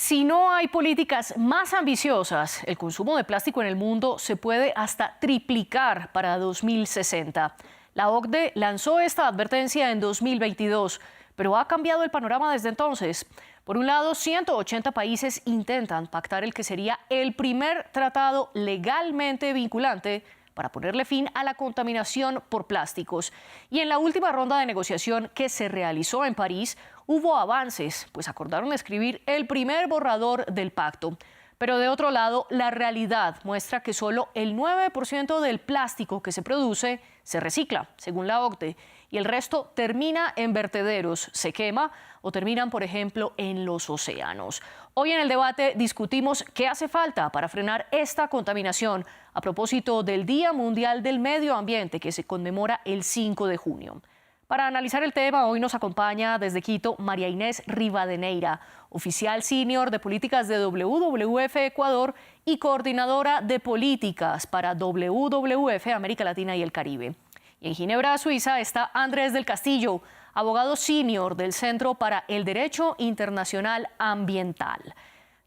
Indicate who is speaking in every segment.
Speaker 1: Si no hay políticas más ambiciosas, el consumo de plástico en el mundo se puede hasta triplicar para 2060. La OCDE lanzó esta advertencia en 2022, pero ha cambiado el panorama desde entonces. Por un lado, 180 países intentan pactar el que sería el primer tratado legalmente vinculante para ponerle fin a la contaminación por plásticos. Y en la última ronda de negociación que se realizó en París, hubo avances, pues acordaron escribir el primer borrador del pacto. Pero de otro lado, la realidad muestra que solo el 9% del plástico que se produce se recicla, según la OCDE, y el resto termina en vertederos, se quema o terminan, por ejemplo, en los océanos. Hoy en el debate discutimos qué hace falta para frenar esta contaminación a propósito del Día Mundial del Medio Ambiente que se conmemora el 5 de junio. Para analizar el tema, hoy nos acompaña desde Quito María Inés Rivadeneira, oficial senior de políticas de WWF Ecuador y coordinadora de políticas para WWF América Latina y el Caribe. Y en Ginebra, Suiza, está Andrés del Castillo, abogado senior del Centro para el Derecho Internacional Ambiental.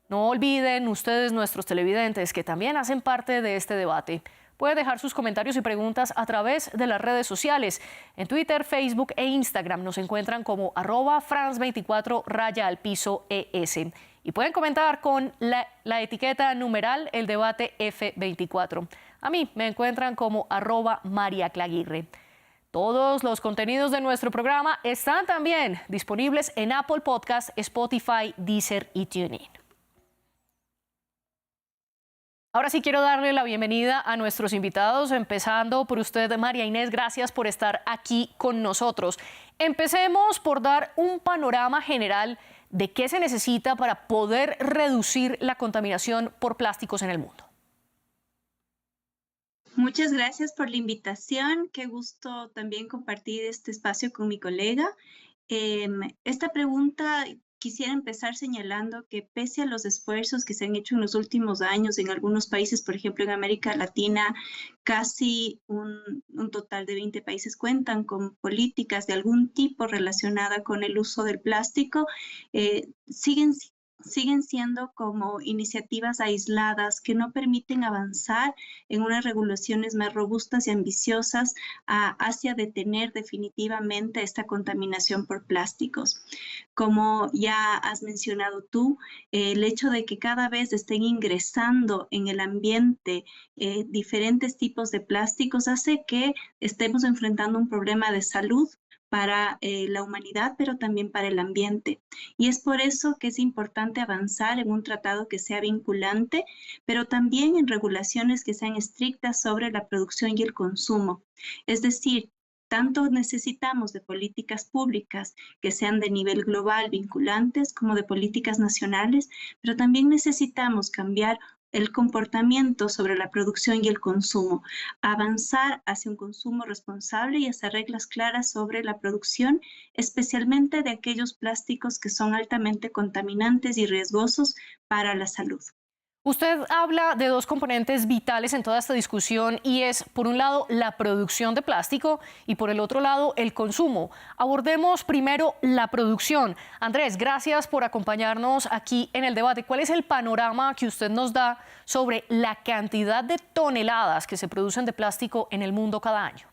Speaker 1: No olviden ustedes, nuestros televidentes, que también hacen parte de este debate. Puede dejar sus comentarios y preguntas a través de las redes sociales. En Twitter, Facebook e Instagram nos encuentran como @France24_ES. Y pueden comentar con la etiqueta numeral el debate F24. A mí me encuentran como @MariaClaguirre. Todos los contenidos de nuestro programa están también disponibles en Apple Podcast, Spotify, Deezer y TuneIn. Ahora sí quiero darle la bienvenida a nuestros invitados, empezando por usted, María Inés. Gracias por estar aquí con nosotros. Empecemos por dar un panorama general de qué se necesita para poder reducir la contaminación por plásticos en el mundo.
Speaker 2: Muchas gracias por la invitación. Qué gusto también compartir este espacio con mi colega. Esta pregunta quisiera empezar señalando que pese a los esfuerzos que se han hecho en los últimos años en algunos países, por ejemplo en América Latina, casi un total de 20 países cuentan con políticas de algún tipo relacionada con el uso del plástico, siguen siendo como iniciativas aisladas que no permiten avanzar en unas regulaciones más robustas y ambiciosas hacia detener definitivamente esta contaminación por plásticos. Como ya has mencionado tú, el hecho de que cada vez estén ingresando en el ambiente diferentes tipos de plásticos hace que estemos enfrentando un problema de salud para la humanidad, pero también para el ambiente. Y es por eso que es importante avanzar en un tratado que sea vinculante, pero también en regulaciones que sean estrictas sobre la producción y el consumo. Es decir, tanto necesitamos de políticas públicas que sean de nivel global vinculantes como de políticas nacionales, pero también necesitamos cambiar el comportamiento sobre la producción y el consumo, avanzar hacia un consumo responsable y hacer reglas claras sobre la producción, especialmente de aquellos plásticos que son altamente contaminantes y riesgosos para la salud.
Speaker 1: Usted habla de dos componentes vitales en toda esta discusión y es, por un lado, la producción de plástico y, por el otro lado, el consumo. Abordemos primero la producción. Andrés, gracias por acompañarnos aquí en el debate. ¿Cuál es el panorama que usted nos da sobre la cantidad de toneladas que se producen de plástico en el mundo cada año?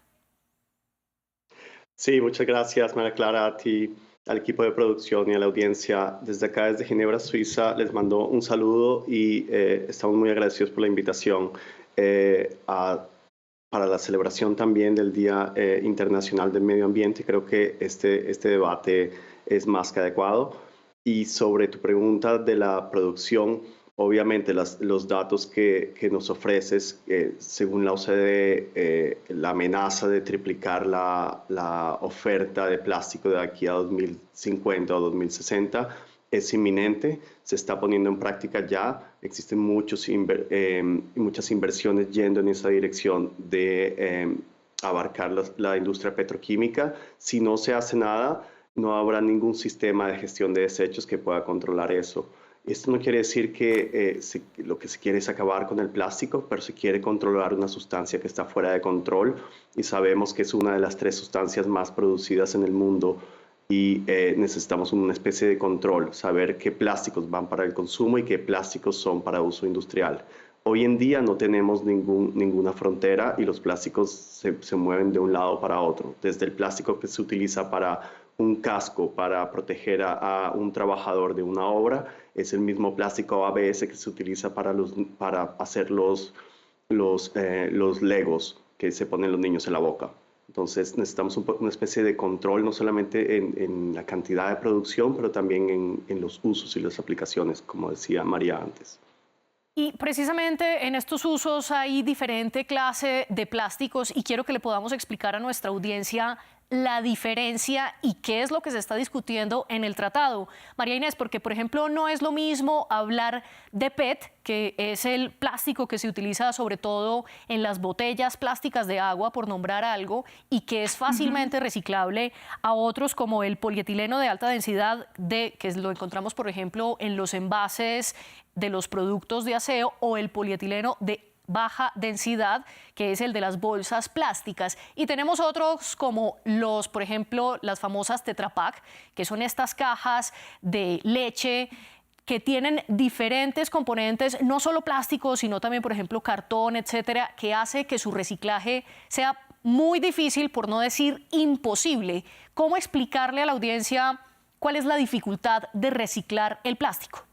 Speaker 3: Sí, muchas gracias, María Clara, a ti, al equipo de producción y a la audiencia. Desde acá, desde Ginebra, Suiza, les mando un saludo y estamos muy agradecidos por la invitación para la celebración también del Día Internacional del Medio Ambiente. Creo que este debate es más que adecuado. Y sobre tu pregunta de la producción, obviamente los datos que nos ofreces, según la OCDE, la amenaza de triplicar la oferta de plástico de aquí a 2050 o 2060 es inminente, se está poniendo en práctica ya, existen muchas inversiones yendo en esa dirección de abarcar la industria petroquímica. Si no se hace nada, no habrá ningún sistema de gestión de desechos que pueda controlar eso. Esto no quiere decir que lo que se quiere es acabar con el plástico, pero se quiere controlar una sustancia que está fuera de control y sabemos que es una de las 3 sustancias más producidas en el mundo y necesitamos una especie de control, saber qué plásticos van para el consumo y qué plásticos son para uso industrial. Hoy en día no tenemos ninguna frontera y los plásticos se mueven de un lado para otro, desde el plástico que se utiliza para un casco para proteger a un trabajador de una obra, es el mismo plástico ABS que se utiliza para hacer los Legos que se ponen los niños en la boca. Entonces necesitamos una especie de control, no solamente en la cantidad de producción, pero también en los usos y las aplicaciones, como decía María antes.
Speaker 1: Y precisamente en estos usos hay diferente clase de plásticos y quiero que le podamos explicar a nuestra audiencia la diferencia y qué es lo que se está discutiendo en el tratado. María Inés, porque por ejemplo no es lo mismo hablar de PET, que es el plástico que se utiliza sobre todo en las botellas plásticas de agua, por nombrar algo, y que es fácilmente reciclable, a otros como el polietileno de alta densidad, que lo encontramos por ejemplo en los envases de los productos de aseo, o el polietileno de baja densidad, que es el de las bolsas plásticas. Y tenemos otros como por ejemplo, las famosas Tetra Pak, que son estas cajas de leche que tienen diferentes componentes, no solo plásticos, sino también, por ejemplo, cartón, etcétera, que hace que su reciclaje sea muy difícil, por no decir imposible. ¿Cómo explicarle a la audiencia cuál es la dificultad de reciclar el plástico?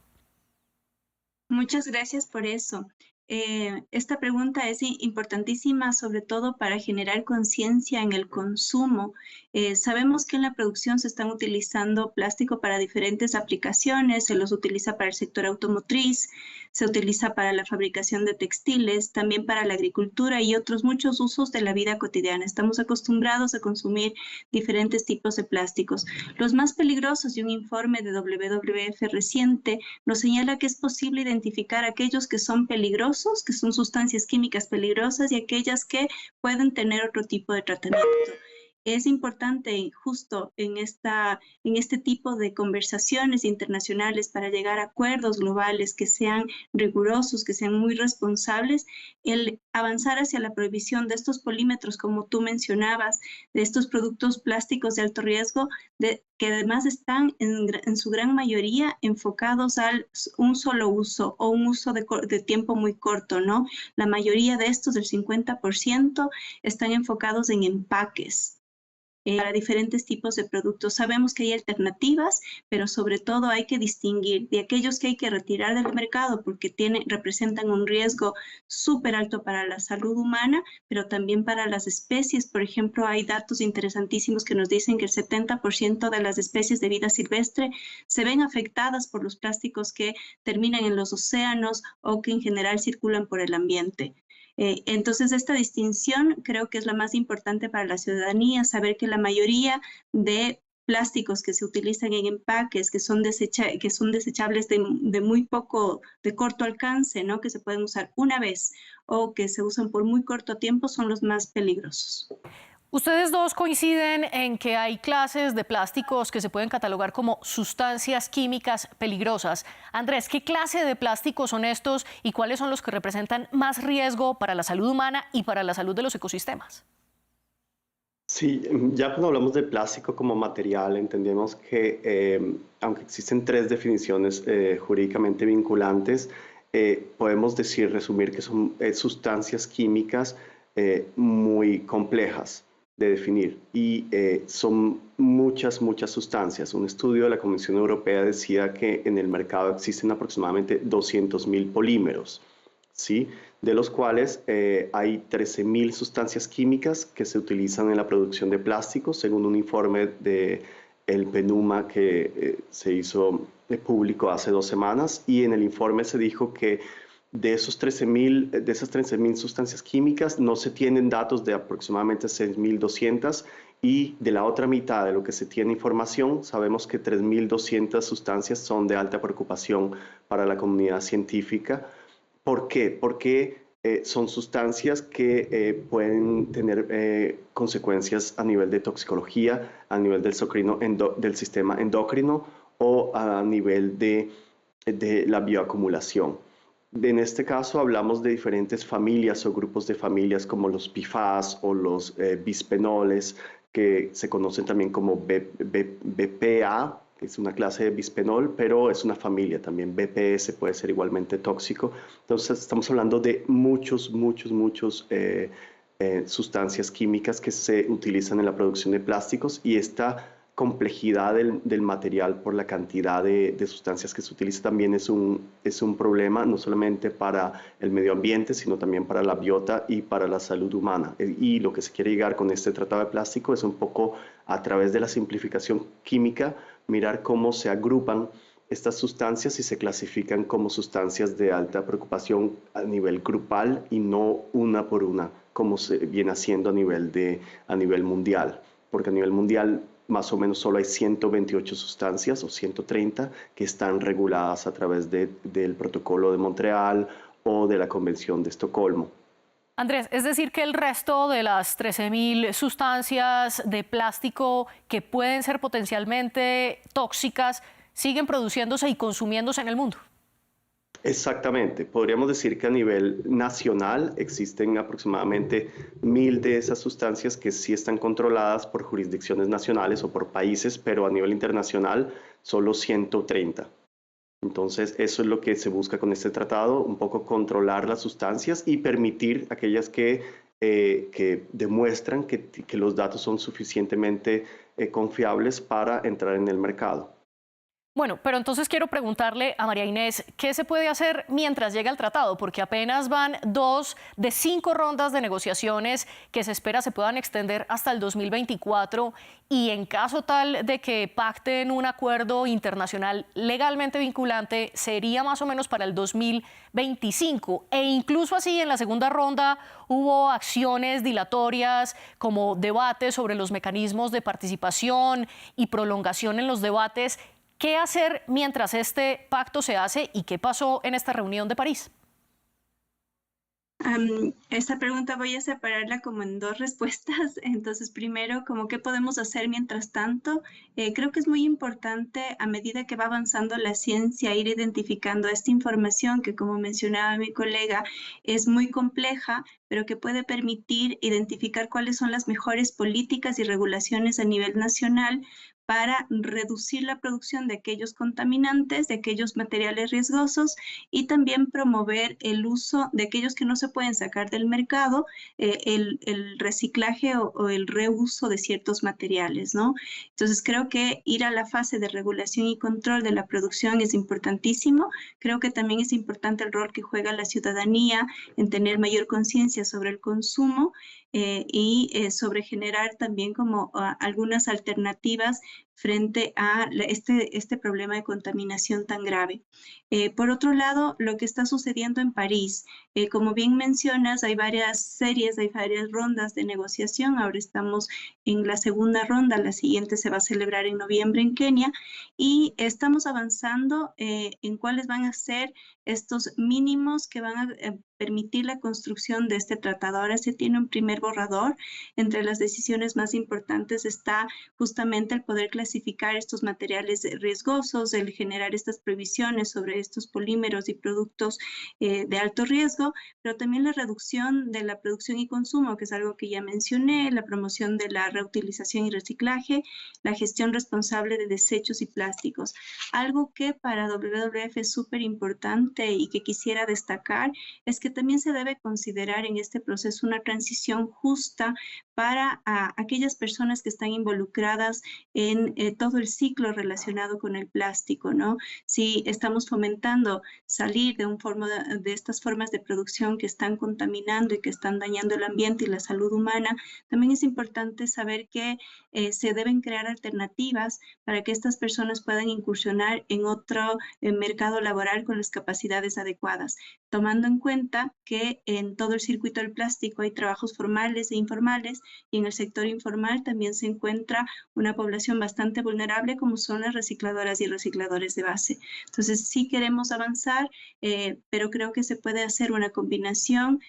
Speaker 2: Muchas gracias por eso. Esta pregunta es importantísima, sobre todo para generar conciencia en el consumo. Sabemos que en la producción se están utilizando plástico para diferentes aplicaciones, se los utiliza para el sector automotriz, se utiliza para la fabricación de textiles, también para la agricultura y otros muchos usos de la vida cotidiana. Estamos acostumbrados a consumir diferentes tipos de plásticos. Los más peligrosos, y un informe de WWF reciente nos señala que es posible identificar aquellos que son peligrosos, que son sustancias químicas peligrosas, y aquellas que pueden tener otro tipo de tratamiento. Es importante justo en este tipo de conversaciones internacionales para llegar a acuerdos globales que sean rigurosos, que sean muy responsables, el avanzar hacia la prohibición de estos polímetros, como tú mencionabas, de estos productos plásticos de alto riesgo, que además están en su gran mayoría enfocados a un solo uso o un uso de tiempo muy corto, ¿no? La mayoría de estos, el 50%, están enfocados en empaques para diferentes tipos de productos. Sabemos que hay alternativas, pero sobre todo hay que distinguir de aquellos que hay que retirar del mercado porque representan un riesgo súper alto para la salud humana, pero también para las especies. Por ejemplo, hay datos interesantísimos que nos dicen que el 70% de las especies de vida silvestre se ven afectadas por los plásticos que terminan en los océanos o que en general circulan por el ambiente. Entonces, esta distinción creo que es la más importante para la ciudadanía, saber que la mayoría de plásticos que se utilizan en empaques, que son desechables de muy de corto alcance, ¿no? Que se pueden usar una vez o que se usan por muy corto tiempo, son los más peligrosos.
Speaker 1: Ustedes dos coinciden en que hay clases de plásticos que se pueden catalogar como sustancias químicas peligrosas. Andrés, ¿qué clase de plásticos son estos y cuáles son los que representan más riesgo para la salud humana y para la salud de los ecosistemas?
Speaker 3: Sí, ya cuando hablamos de plástico como material, entendemos que aunque existen 3 definiciones jurídicamente vinculantes, podemos resumir que son sustancias químicas muy complejas de definir y son muchas sustancias. Un estudio de la Comisión Europea decía que en el mercado existen aproximadamente 200.000 polímeros, ¿sí? De los cuales hay 13.000 sustancias químicas que se utilizan en la producción de plásticos, según un informe del PNUMA que se hizo público hace 2 semanas, y en el informe se dijo que de esas 13.000 sustancias químicas no se tienen datos de aproximadamente 6.200, y de la otra mitad de lo que se tiene información, sabemos que 3.200 sustancias son de alta preocupación para la comunidad científica. ¿Por qué? Porque son sustancias que pueden tener consecuencias a nivel de toxicología, a nivel del sistema endocrino o a nivel de la bioacumulación. En este caso hablamos de diferentes familias o grupos de familias como los PFAS o los bisfenoles, que se conocen también como BPA, que es una clase de bisfenol, pero es una familia también. BPS puede ser igualmente tóxico. Entonces estamos hablando de muchos sustancias químicas que se utilizan en la producción de plásticos, y esta complejidad del material por la cantidad de sustancias que se utiliza también es un problema, no solamente para el medio ambiente, sino también para la biota y para la salud humana. Y lo que se quiere llegar con este tratado de plástico es un poco, a través de la simplificación química, mirar cómo se agrupan estas sustancias y se clasifican como sustancias de alta preocupación a nivel grupal y no una por una, como se viene haciendo a nivel mundial. Porque a nivel mundial más o menos solo hay 128 sustancias o 130 que están reguladas a través del Protocolo de Montreal o de la Convención de Estocolmo.
Speaker 1: Andrés, es decir que el resto de las 13.000 sustancias de plástico que pueden ser potencialmente tóxicas siguen produciéndose y consumiéndose en el mundo.
Speaker 3: Exactamente, podríamos decir que a nivel nacional existen aproximadamente 1.000 de esas sustancias que sí están controladas por jurisdicciones nacionales o por países, pero a nivel internacional solo 130. Entonces, eso es lo que se busca con este tratado, un poco controlar las sustancias y permitir aquellas que demuestran que los datos son suficientemente confiables para entrar en el mercado.
Speaker 1: Bueno, pero entonces quiero preguntarle a María Inés, ¿qué se puede hacer mientras llega el tratado? Porque apenas van 2 de 5 rondas de negociaciones que se espera se puedan extender hasta el 2024, y en caso tal de que pacten un acuerdo internacional legalmente vinculante, sería más o menos para el 2025. E incluso así, en la segunda ronda hubo acciones dilatorias como debates sobre los mecanismos de participación y prolongación en los debates. ¿Qué hacer mientras este pacto se hace y qué pasó en esta reunión de París?
Speaker 2: Esta pregunta voy a separarla como en dos respuestas. Entonces, primero, como qué podemos hacer mientras tanto. Creo que es muy importante, a medida que va avanzando la ciencia, ir identificando esta información que, como mencionaba mi colega, es muy compleja, pero que puede permitir identificar cuáles son las mejores políticas y regulaciones a nivel nacional para reducir la producción de aquellos contaminantes, de aquellos materiales riesgosos, y también promover el uso de aquellos que no se pueden sacar del mercado, el reciclaje o el reuso de ciertos materiales, ¿no? Entonces creo que ir a la fase de regulación y control de la producción es importantísimo. Creo que también es importante el rol que juega la ciudadanía en tener mayor conciencia sobre el consumo, y sobre generar también como algunas alternativas frente a este problema de contaminación tan grave. Por otro lado, lo que está sucediendo en París, como bien mencionas, hay varias series, hay varias rondas de negociación. Ahora estamos en la segunda ronda, la siguiente se va a celebrar en noviembre en Kenia, y estamos avanzando en cuáles van a ser estos mínimos que van a permitir la construcción de este tratado. Ahora se tiene un primer borrador. Entre las decisiones más importantes está justamente el poder clasificar estos materiales riesgosos, el generar estas previsiones sobre estos polímeros y productos de alto riesgo, pero también la reducción de la producción y consumo, que es algo que ya mencioné, la promoción de la reutilización y reciclaje, la gestión responsable de desechos y plásticos. Algo que para WWF es súper importante y que quisiera destacar es que también se debe considerar en este proceso una transición justa para aquellas personas que están involucradas en todo el ciclo relacionado con el plástico, ¿no? Si estamos fomentando salir de estas formas de producción que están contaminando y que están dañando el ambiente y la salud humana, también es importante saber que se deben crear alternativas para que estas personas puedan incursionar en otro mercado laboral con las capacidades adecuadas, tomando en cuenta que en todo el circuito del plástico hay trabajos formales e informales, y en el sector informal también se encuentra una población bastante vulnerable, como son las recicladoras y recicladores de base. Entonces sí queremos avanzar, pero creo que se puede hacer una combinación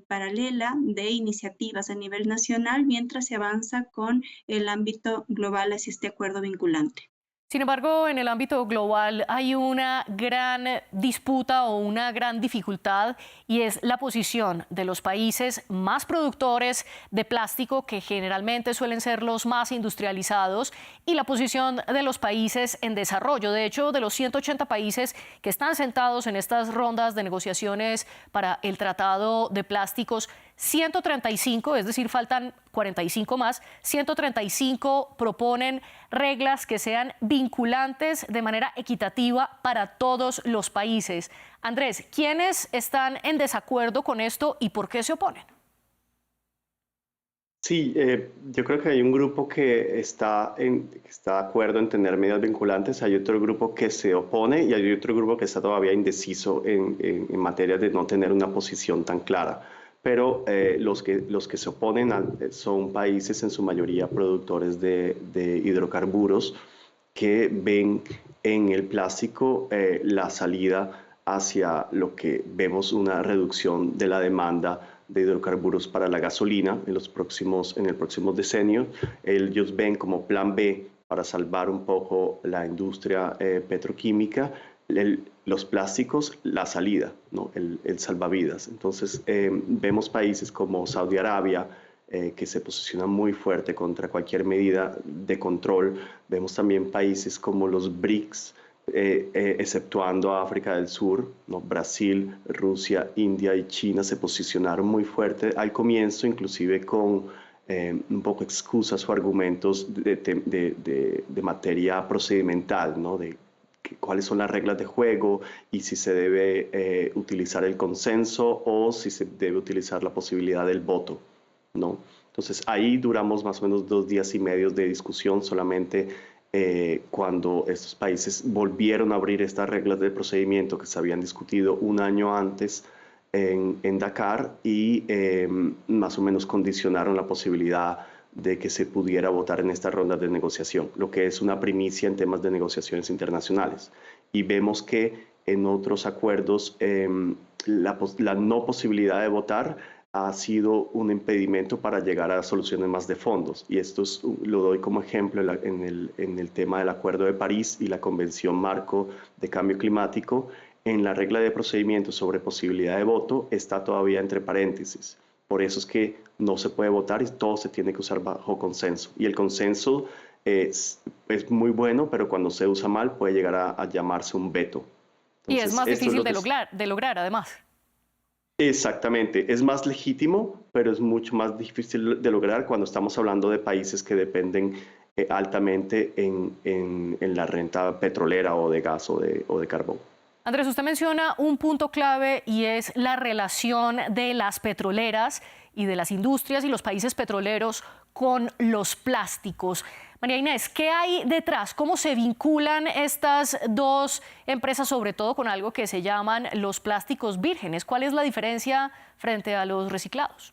Speaker 2: paralela de iniciativas a nivel nacional mientras se avanza con el ámbito global hacia este acuerdo vinculante.
Speaker 1: Sin embargo, en el ámbito global hay una gran disputa o una gran dificultad y es la posición de los países más productores de plástico, que generalmente suelen ser los más industrializados, y la posición de los países en desarrollo. De hecho, de los 180 países que están sentados en estas rondas de negociaciones para el Tratado de Plásticos, 135, es decir, faltan 45 más, 135 proponen reglas que sean vinculantes de manera equitativa para todos los países. Andrés, ¿quiénes están en desacuerdo con esto y por qué se oponen?
Speaker 3: Sí, yo creo que hay un grupo que está de acuerdo en tener medidas vinculantes, hay otro grupo que se opone y hay otro grupo que está todavía indeciso en materia de no tener una posición tan clara. Pero los que se oponen son países en su mayoría productores de hidrocarburos que ven en el plástico la salida hacia lo que vemos una reducción de la demanda de hidrocarburos para la gasolina en el próximo decenio. Ellos ven como plan B para salvar un poco la industria petroquímica, los plásticos, la salida, ¿no? El salvavidas. Entonces vemos países como Saudi Arabia, que se posicionan muy fuerte contra cualquier medida de control. Vemos también países como los BRICS, exceptuando a África del Sur, ¿no? Brasil, Rusia, India y China se posicionaron muy fuerte al comienzo, inclusive con un poco excusas o argumentos de materia procedimental, ¿no? De cuáles son las reglas de juego y si se debe utilizar el consenso o si se debe utilizar la posibilidad del voto, ¿no? Entonces ahí duramos más o menos 2 días y medio de discusión solamente cuando estos países volvieron a abrir estas reglas de procedimiento que se habían discutido un año antes en Dakar y más o menos condicionaron la posibilidad de que se pudiera votar en estas rondas de negociación, lo que es una primicia en temas de negociaciones internacionales. Y vemos que en otros acuerdos la no posibilidad de votar ha sido un impedimento para llegar a soluciones más de fondos. Y esto lo doy como ejemplo en el tema del Acuerdo de París y la Convención Marco de Cambio Climático. En la regla de procedimiento sobre posibilidad de voto está todavía entre paréntesis. Por eso es que no se puede votar y todo se tiene que usar bajo consenso. Y el consenso es muy bueno, pero cuando se usa mal puede llegar a llamarse un veto.
Speaker 1: Y es
Speaker 3: Entonces,
Speaker 1: más
Speaker 3: esto es
Speaker 1: difícil
Speaker 3: lo que
Speaker 1: de lograr, además.
Speaker 3: Exactamente, es más legítimo, pero es mucho más difícil de lograr cuando estamos hablando de países que dependen altamente en la renta petrolera o de gas o de carbón.
Speaker 1: Andrés, usted menciona un punto clave y es la relación de las petroleras y de las industrias y los países petroleros con los plásticos. María Inés, ¿qué hay detrás? ¿Cómo se vinculan estas dos empresas, sobre todo con algo que se llaman los plásticos vírgenes? ¿Cuál es la diferencia frente a los reciclados?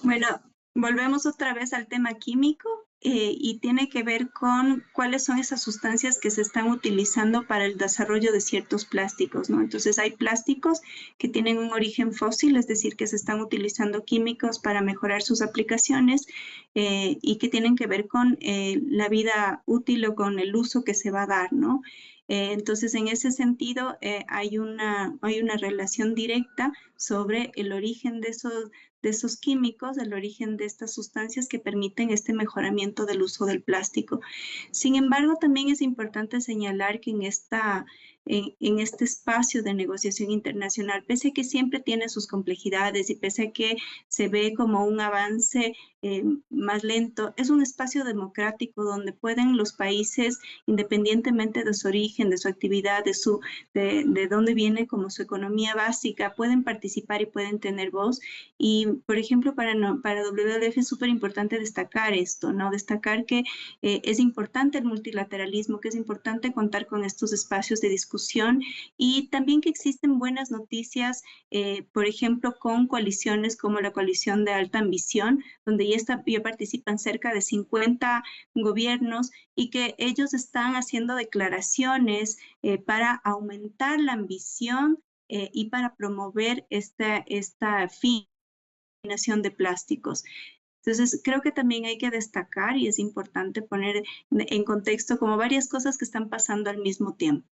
Speaker 2: Bueno, volvemos otra vez al tema químico y tiene que ver con cuáles son esas sustancias que se están utilizando para el desarrollo de ciertos plásticos, ¿no? Entonces hay plásticos que tienen un origen fósil, es decir, que se están utilizando químicos para mejorar sus aplicaciones y que tienen que ver con la vida útil o con el uso que se va a dar, ¿no? Entonces, en ese sentido, hay una relación directa sobre el origen de esos químicos, el origen de estas sustancias que permiten este mejoramiento del uso del plástico. Sin embargo, también es importante señalar que en este espacio de negociación internacional, pese a que siempre tiene sus complejidades y pese a que se ve como un avance más lento, es un espacio democrático donde pueden los países, independientemente de su origen, de su actividad, de dónde viene como su economía básica, pueden participar y pueden tener voz. Y, por ejemplo, para WWF es súper importante destacar esto, ¿no? Destacar que es importante el multilateralismo, que es importante contar con estos espacios de discusión y también que existen buenas noticias, por ejemplo, con coaliciones como la coalición de alta ambición, donde ya participan cerca de 50 gobiernos y que ellos están haciendo declaraciones para aumentar la ambición y para promover esta fin de plásticos. Entonces, creo que también hay que destacar y es importante poner en contexto como varias cosas que están pasando al mismo tiempo.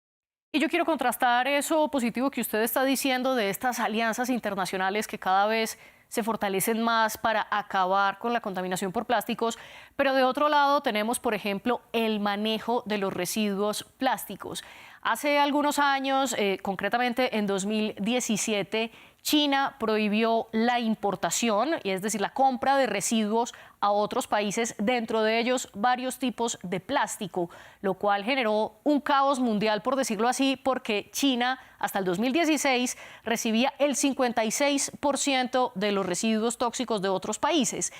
Speaker 1: Y yo quiero contrastar eso positivo que usted está diciendo de estas alianzas internacionales que cada vez se fortalecen más para acabar con la contaminación por plásticos, pero de otro lado tenemos, por ejemplo, el manejo de los residuos plásticos. Hace algunos años, concretamente en 2017, China prohibió la importación, y es decir, la compra de residuos a otros países, dentro de ellos varios tipos de plástico, lo cual generó un caos mundial, por decirlo así, porque China hasta el 2016 recibía el 56% de los residuos tóxicos de otros países.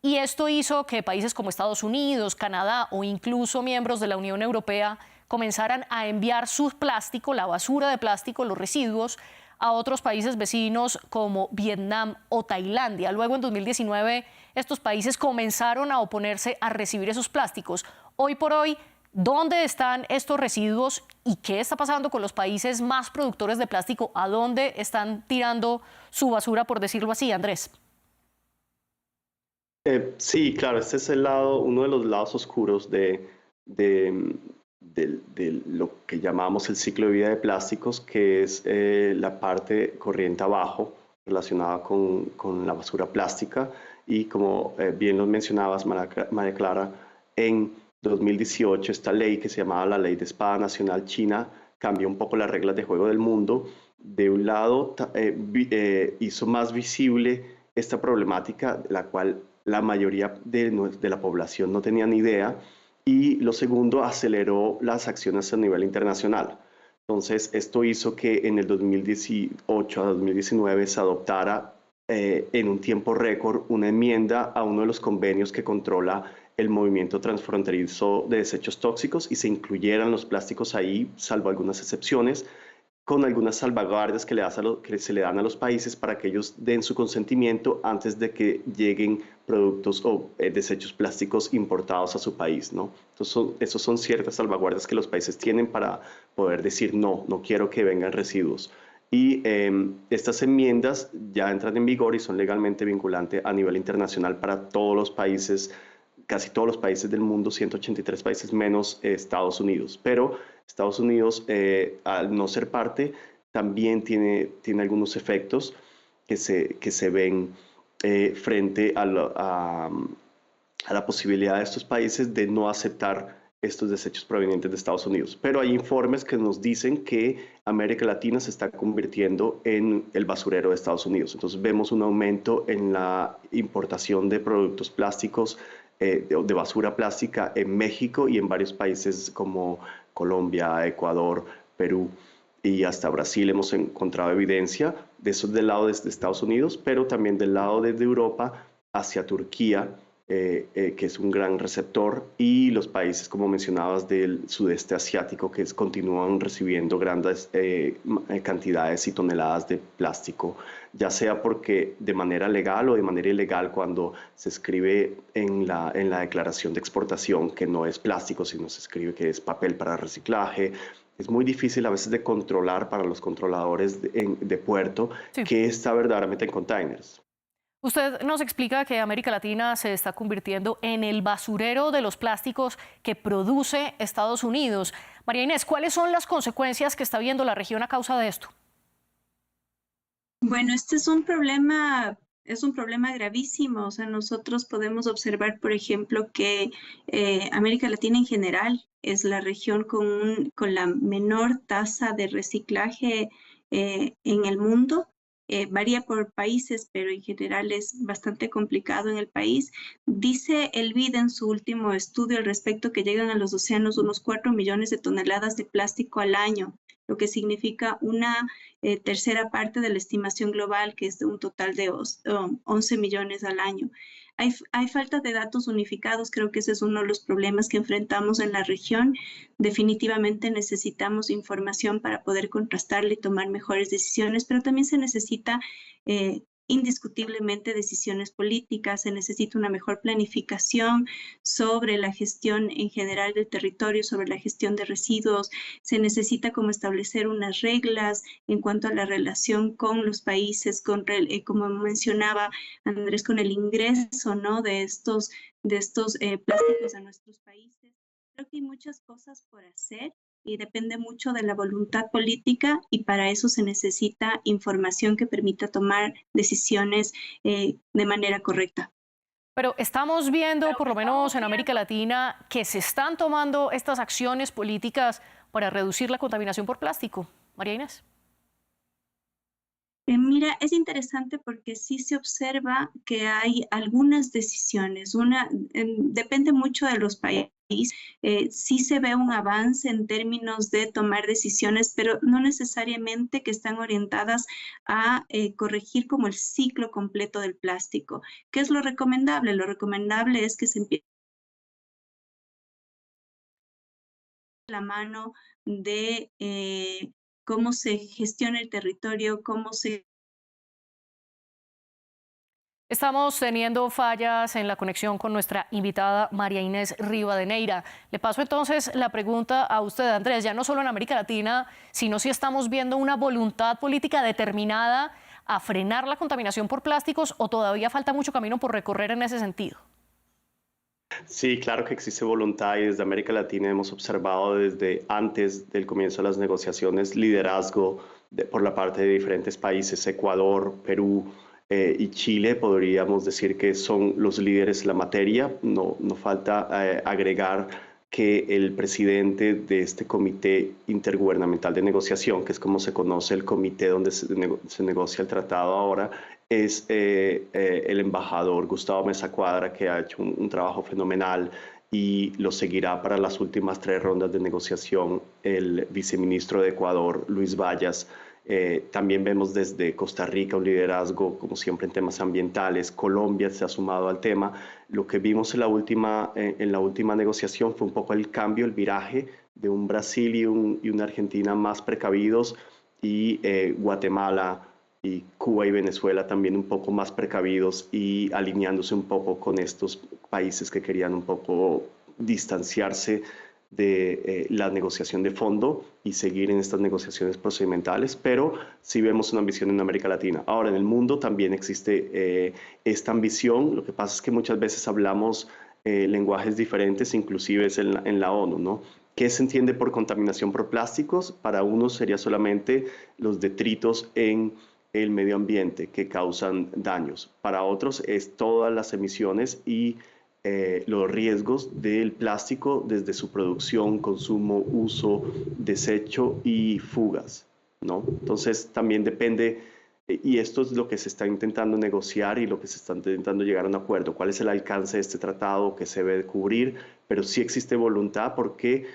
Speaker 1: Y esto hizo que países como Estados Unidos, Canadá o incluso miembros de la Unión Europea comenzaran a enviar su plástico, la basura de plástico, los residuos, a otros países vecinos como Vietnam o Tailandia. Luego, en 2019, estos países comenzaron a oponerse a recibir esos plásticos. Hoy por hoy, ¿dónde están estos residuos y qué está pasando con los países más productores de plástico? ¿A dónde están tirando su basura, por decirlo así, Andrés?
Speaker 3: Sí, claro, este es uno de los lados oscuros de lo que llamamos el ciclo de vida de plásticos, que es la parte corriente abajo relacionada con la basura plástica. Y como bien lo mencionabas, María Clara, en 2018 esta ley que se llamaba la Ley de Espada Nacional China cambió un poco las reglas de juego del mundo. De un lado, hizo más visible esta problemática, de la cual la mayoría de la población no tenía ni idea. Y lo segundo, aceleró las acciones a nivel internacional. Entonces, esto hizo que en el 2018 a 2019 se adoptara en un tiempo récord una enmienda a uno de los convenios que controla el movimiento transfronterizo de desechos tóxicos y se incluyeran los plásticos ahí, salvo algunas excepciones, con algunas salvaguardas que se le dan a los países para que ellos den su consentimiento antes de que lleguen productos o desechos plásticos importados a su país, ¿no? Entonces, esos son ciertas salvaguardas que los países tienen para poder decir no, no quiero que vengan residuos. Y estas enmiendas ya entran en vigor y son legalmente vinculantes a nivel internacional para todos los países, casi todos los países del mundo, 183 países menos Estados Unidos. Pero Estados Unidos, al no ser parte, también tiene algunos efectos que se ven frente a la posibilidad de estos países de no aceptar estos desechos provenientes de Estados Unidos. Pero hay informes que nos dicen que América Latina se está convirtiendo en el basurero de Estados Unidos. Entonces vemos un aumento en la importación de productos plásticos, de basura plástica en México y en varios países como Colombia, Ecuador, Perú y hasta Brasil hemos encontrado evidencia de eso del lado de Estados Unidos, pero también del lado de Europa hacia Turquía, que es un gran receptor, y los países, como mencionabas, del sudeste asiático, que continúan recibiendo grandes cantidades y toneladas de plástico, ya sea porque de manera legal o de manera ilegal, cuando se escribe en la declaración de exportación que no es plástico, sino se escribe que es papel para reciclaje. Es muy difícil a veces de controlar para los controladores de puerto
Speaker 1: Sí.
Speaker 3: que está verdaderamente en containers.
Speaker 1: Usted nos explica que América Latina se está convirtiendo en el basurero de los plásticos que produce Estados Unidos. María Inés, ¿cuáles son las consecuencias que está viendo la región a causa de esto?
Speaker 2: Bueno, este es un problema gravísimo. O sea, nosotros podemos observar, por ejemplo, que América Latina en general es la región con la menor tasa de reciclaje en el mundo. Varía por países, pero en general es bastante complicado en el país. Dice el BID en su último estudio al respecto que llegan a los océanos unos 4 millones de toneladas de plástico al año, lo que significa una tercera parte de la estimación global, que es de un total de 11 millones al año. Hay falta de datos unificados, creo que ese es uno de los problemas que enfrentamos en la región. Definitivamente necesitamos información para poder contrastarla y tomar mejores decisiones, pero también se necesita indiscutiblemente decisiones políticas, se necesita una mejor planificación sobre la gestión en general del territorio, sobre la gestión de residuos, se necesita como establecer unas reglas en cuanto a la relación con los países, como mencionaba Andrés, con el ingreso, ¿no?, de estos plásticos a nuestros países. Creo que hay muchas cosas por hacer y depende mucho de la voluntad política y para eso se necesita información que permita tomar decisiones de manera correcta.
Speaker 1: Pero estamos viendo, por lo menos en América Latina, que se están tomando estas acciones políticas para reducir la contaminación por plástico. María Inés.
Speaker 2: Mira, es interesante porque sí se observa que hay algunas decisiones, depende mucho de los países, sí se ve un avance en términos de tomar decisiones, pero no necesariamente que están orientadas a corregir como el ciclo completo del plástico. ¿Qué es lo recomendable? Lo recomendable es que se empiece la mano de cómo se gestiona el territorio, cómo se...
Speaker 1: Estamos teniendo fallas en la conexión con nuestra invitada María Inés Rivadeneira. Le paso entonces la pregunta a usted, Andrés, ya no solo en América Latina, sino si estamos viendo una voluntad política determinada a frenar la contaminación por plásticos o todavía falta mucho camino por recorrer en ese sentido.
Speaker 3: Sí, claro que existe voluntad y desde América Latina hemos observado desde antes del comienzo de las negociaciones liderazgo por la parte de diferentes países, Ecuador, Perú y Chile, podríamos decir que son los líderes en la materia. No falta agregar que el presidente de este comité intergubernamental de negociación, que es como se conoce el comité donde se negocia el tratado ahora, es el embajador Gustavo Meza Cuadra, que ha hecho un trabajo fenomenal y lo seguirá para las últimas 3 rondas de negociación el viceministro de Ecuador, Luis Vallas. También vemos desde Costa Rica un liderazgo, como siempre, en temas ambientales. Colombia se ha sumado al tema. Lo que vimos en la última negociación fue un poco el cambio, el viraje de un Brasil y una Argentina más precavidos y Guatemala y Cuba y Venezuela también un poco más precavidos y alineándose un poco con estos países que querían un poco distanciarse de la negociación de fondo y seguir en estas negociaciones procedimentales, pero sí vemos una ambición en América Latina. Ahora, en el mundo también existe esta ambición. Lo que pasa es que muchas veces hablamos lenguajes diferentes, inclusive es en la ONU, ¿no? ¿Qué se entiende por contaminación por plásticos? Para unos sería solamente los detritos en el medio ambiente que causan daños. Para otros es todas las emisiones y los riesgos del plástico desde su producción, consumo, uso, desecho y fugas, ¿no? Entonces también depende, y esto es lo que se está intentando negociar y lo que se está intentando llegar a un acuerdo. ¿Cuál es el alcance de este tratado que se debe cubrir? Pero sí existe voluntad porque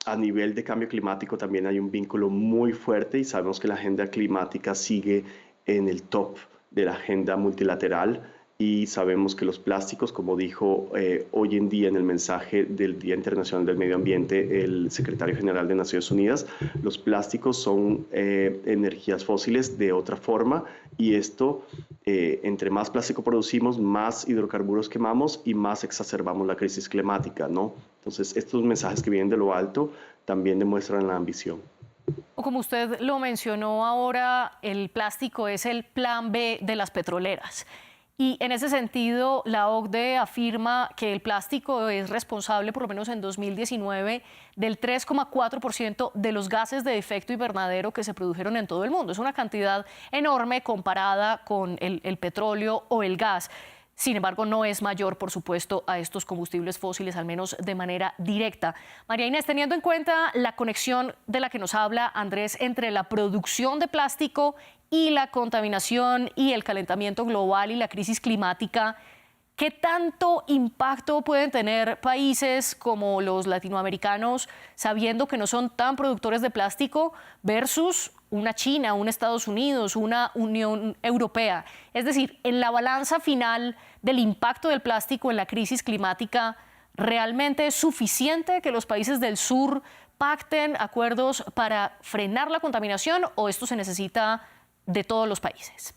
Speaker 3: a nivel de cambio climático también hay un vínculo muy fuerte y sabemos que la agenda climática sigue en el top de la agenda multilateral y sabemos que los plásticos, como dijo hoy en día en el mensaje del Día Internacional del Medio Ambiente el secretario general de Naciones Unidas, los plásticos son energías fósiles de otra forma y esto, entre más plástico producimos, más hidrocarburos quemamos y más exacerbamos la crisis climática, ¿no? Entonces, estos mensajes que vienen de lo alto también demuestran la ambición.
Speaker 1: Como usted lo mencionó ahora, el plástico es el plan B de las petroleras. Y en ese sentido, la OCDE afirma que el plástico es responsable, por lo menos en 2019, del 3,4% de los gases de efecto invernadero que se produjeron en todo el mundo. Es una cantidad enorme comparada con el petróleo o el gas. Sin embargo, no es mayor, por supuesto, a estos combustibles fósiles, al menos de manera directa. María Inés, teniendo en cuenta la conexión de la que nos habla Andrés entre la producción de plástico y la contaminación y el calentamiento global y la crisis climática, ¿qué tanto impacto pueden tener países como los latinoamericanos sabiendo que no son tan productores de plástico versus una China, un Estados Unidos, una Unión Europea? Es decir, en la balanza final del impacto del plástico en la crisis climática, ¿realmente es suficiente que los países del sur pacten acuerdos para frenar la contaminación o esto se necesita de todos los países?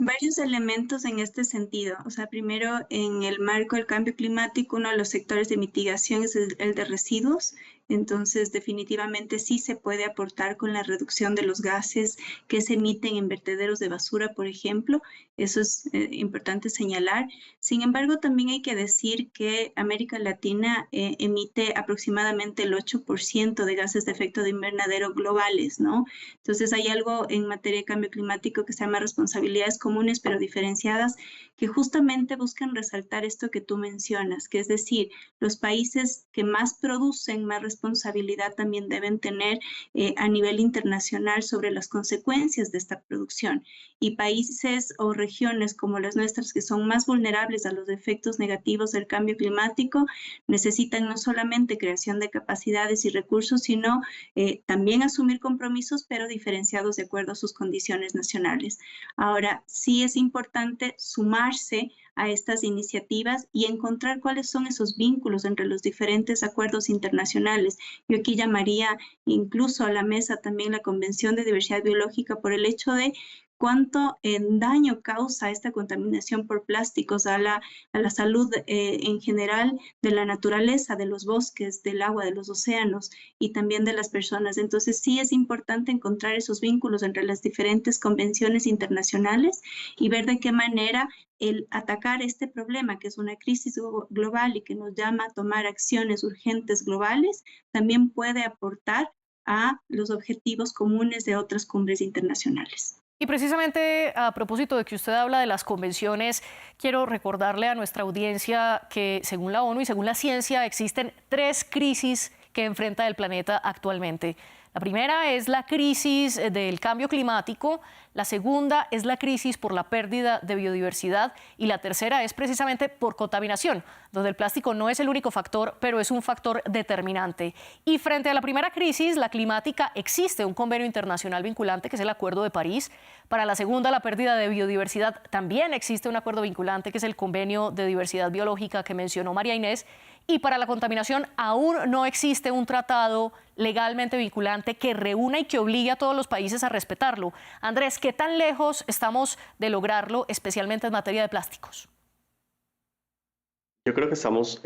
Speaker 2: Varios elementos en este sentido. O sea, primero, en el marco del cambio climático, uno de los sectores de mitigación es el de residuos. Entonces, definitivamente sí se puede aportar con la reducción de los gases que se emiten en vertederos de basura, por ejemplo. Eso es importante señalar. Sin embargo, también hay que decir que América Latina emite aproximadamente el 8% de gases de efecto de invernadero globales, ¿no? Entonces, hay algo en materia de cambio climático que se llama responsabilidades comunes pero diferenciadas, que justamente buscan resaltar esto que tú mencionas, que es decir, los países que más producen, más responsabilidad también deben tener a nivel internacional sobre las consecuencias de esta producción. Y países o regiones como las nuestras, que son más vulnerables a los efectos negativos del cambio climático, necesitan no solamente creación de capacidades y recursos, sino también asumir compromisos, pero diferenciados de acuerdo a sus condiciones nacionales. Ahora, sí es importante sumarse a estas iniciativas y encontrar cuáles son esos vínculos entre los diferentes acuerdos internacionales. Yo aquí llamaría incluso a la mesa también la Convención de Diversidad Biológica por el hecho de cuánto daño causa esta contaminación por plásticos a la salud en general de la naturaleza, de los bosques, del agua, de los océanos y también de las personas. Entonces sí es importante encontrar esos vínculos entre las diferentes convenciones internacionales y ver de qué manera el atacar este problema, que es una crisis global y que nos llama a tomar acciones urgentes globales, también puede aportar a los objetivos comunes de otras cumbres internacionales.
Speaker 1: Y precisamente a propósito de que usted habla de las convenciones, quiero recordarle a nuestra audiencia que según la ONU y según la ciencia existen 3 crisis que enfrenta el planeta actualmente. La primera es la crisis del cambio climático, la segunda es la crisis por la pérdida de biodiversidad y la tercera es precisamente por contaminación, donde el plástico no es el único factor, pero es un factor determinante. Y frente a la primera crisis, la climática, existe un convenio internacional vinculante que es el Acuerdo de París. Para la segunda, la pérdida de biodiversidad, también existe un acuerdo vinculante que es el Convenio de Diversidad Biológica que mencionó María Inés. Y para la contaminación aún no existe un tratado legalmente vinculante que reúna y que obligue a todos los países a respetarlo. Andrés, ¿qué tan lejos estamos de lograrlo, especialmente en materia de plásticos?
Speaker 3: Yo creo que estamos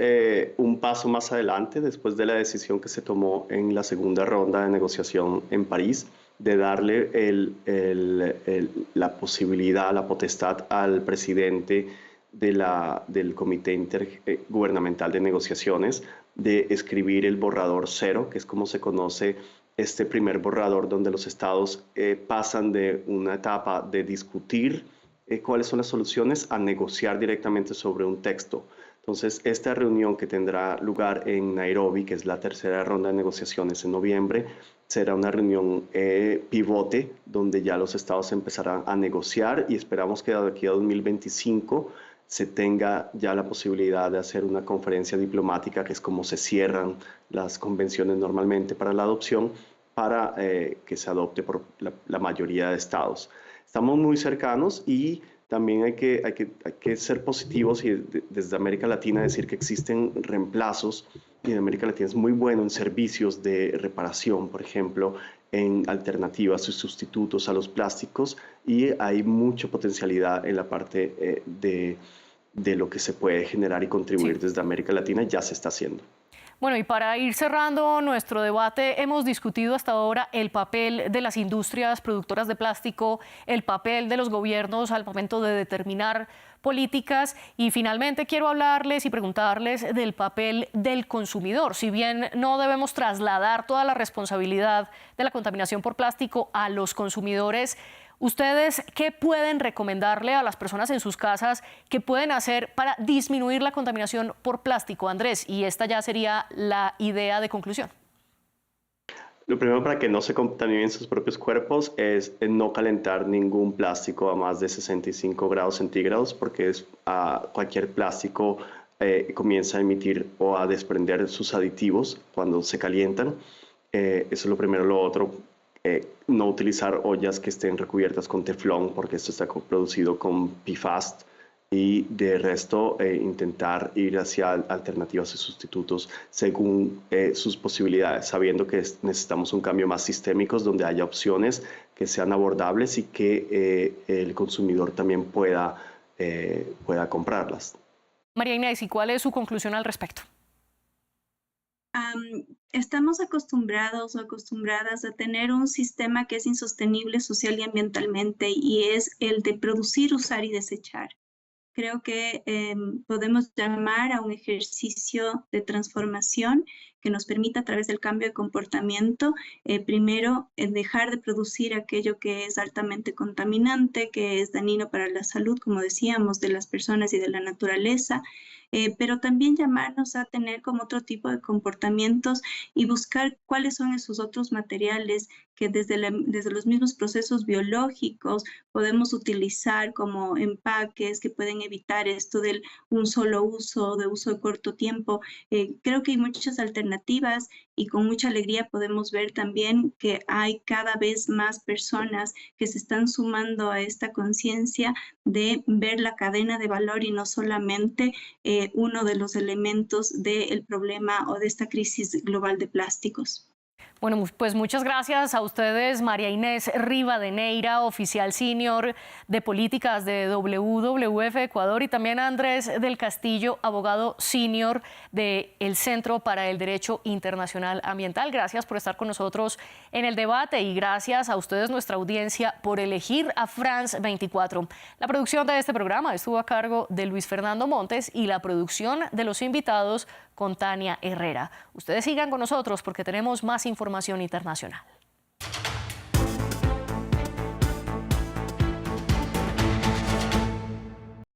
Speaker 3: un paso más adelante después de la decisión que se tomó en la segunda ronda de negociación en París de darle la posibilidad, la potestad al presidente del Comité Intergubernamental de Negociaciones de escribir el borrador cero, que es como se conoce este primer borrador donde los estados pasan de una etapa de discutir cuáles son las soluciones a negociar directamente sobre un texto. Entonces, esta reunión que tendrá lugar en Nairobi, que es la tercera ronda de negociaciones en noviembre, será una reunión pivote donde ya los estados empezarán a negociar y esperamos que de aquí a 2025 se tenga ya la posibilidad de hacer una conferencia diplomática, que es como se cierran las convenciones normalmente para la adopción, para que se adopte por la mayoría de estados. Estamos muy cercanos y también hay que ser positivos y desde América Latina decir que existen reemplazos, y en América Latina es muy bueno en servicios de reparación, por ejemplo, en alternativas y sustitutos a los plásticos, y hay mucha potencialidad en la parte de lo que se puede generar y contribuir desde América Latina, ya se está haciendo.
Speaker 1: Bueno, y para ir cerrando nuestro debate, hemos discutido hasta ahora el papel de las industrias productoras de plástico, el papel de los gobiernos al momento de determinar políticas y finalmente quiero hablarles y preguntarles del papel del consumidor. Si bien no debemos trasladar toda la responsabilidad de la contaminación por plástico a los consumidores, ¿ustedes qué pueden recomendarle a las personas en sus casas que pueden hacer para disminuir la contaminación por plástico, Andrés? Y esta ya sería la idea de conclusión.
Speaker 3: Lo primero para que no se contaminen sus propios cuerpos es no calentar ningún plástico a más de 65 grados centígrados, porque cualquier plástico comienza a emitir o a desprender sus aditivos cuando se calientan. Eso es lo primero. Lo otro, no utilizar ollas que estén recubiertas con teflón, porque esto está producido con PFAS, y de resto intentar ir hacia alternativas y sustitutos según sus posibilidades, sabiendo que necesitamos un cambio más sistémico donde haya opciones que sean abordables y que el consumidor también pueda comprarlas.
Speaker 1: María Inés, ¿y cuál es su conclusión al respecto?
Speaker 2: Estamos acostumbrados o acostumbradas a tener un sistema que es insostenible social y ambientalmente, y es el de producir, usar y desechar. Creo que podemos llamar a un ejercicio de transformación que nos permita, a través del cambio de comportamiento, primero dejar de producir aquello que es altamente contaminante, que es dañino para la salud, como decíamos, de las personas y de la naturaleza, pero también llamarnos a tener como otro tipo de comportamientos y buscar cuáles son esos otros materiales que desde los mismos procesos biológicos podemos utilizar como empaques que pueden evitar esto del un solo uso, de uso de corto tiempo. Creo que hay muchas alternativas y con mucha alegría podemos ver también que hay cada vez más personas que se están sumando a esta conciencia de ver la cadena de valor y no solamente uno de los elementos del problema o de esta crisis global de plásticos.
Speaker 1: Bueno, pues muchas gracias a ustedes, María Inés Rivadeneira, oficial senior de políticas de WWF Ecuador, y también a Andrés del Castillo, abogado senior del Centro para el Derecho Internacional Ambiental. Gracias por estar con nosotros en el debate y gracias a ustedes, nuestra audiencia, por elegir a France 24. La producción de este programa estuvo a cargo de Luis Fernando Montes y la producción de los invitados con Tania Herrera. Ustedes sigan con nosotros porque tenemos más información internacional.